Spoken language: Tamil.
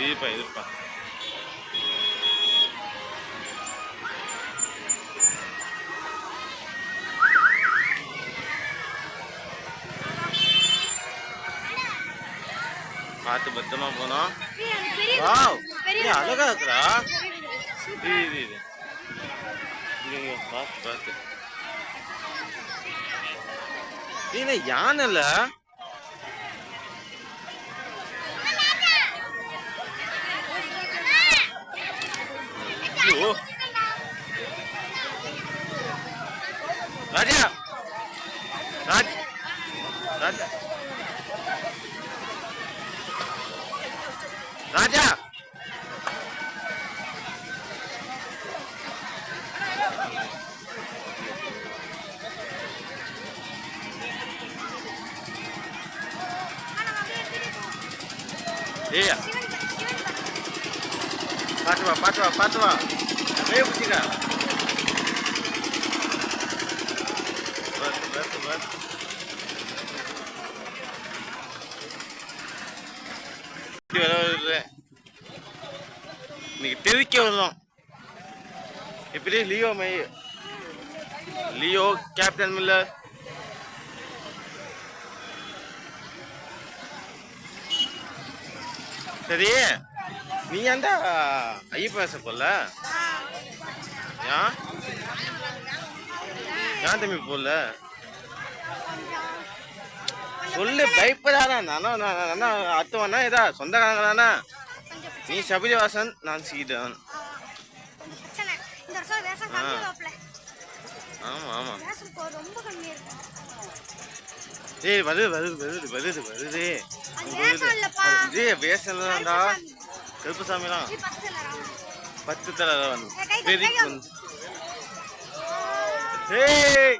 இருப்பா இருப்பா. பார்த்து பத்திரமா போனோம். அழகா இருக்குடா. இது பார்த்து பார்த்து. இது யானை இல்ல. ராஜா ராஜா ராஜா ஏய் பாத்து வா பாத்து வா பாத்து வா. அப்படியே பிடிச்சிக்க. பார்த்து பார்த்து பார்த்து. இன்னைக்கு தெவிக்க வரலாம். எப்படி லியோ கேப்டன் மில்லர். சரி நீ அந்த ஐயப்ப போல ஏன் தம்பி போல சொல்லு. பயப்படாதா. நானா அத்துவனா ஏதா சொந்தக்காரங்களானா. நீ சபரிவாசன், நான் சீதான். ஆமா ஆமா. ஏய் வருது வருது வருது வருது வருது. பேசலாம்டா. கருப்புசாமிலாம் 10 தலை வந்து. ஏய்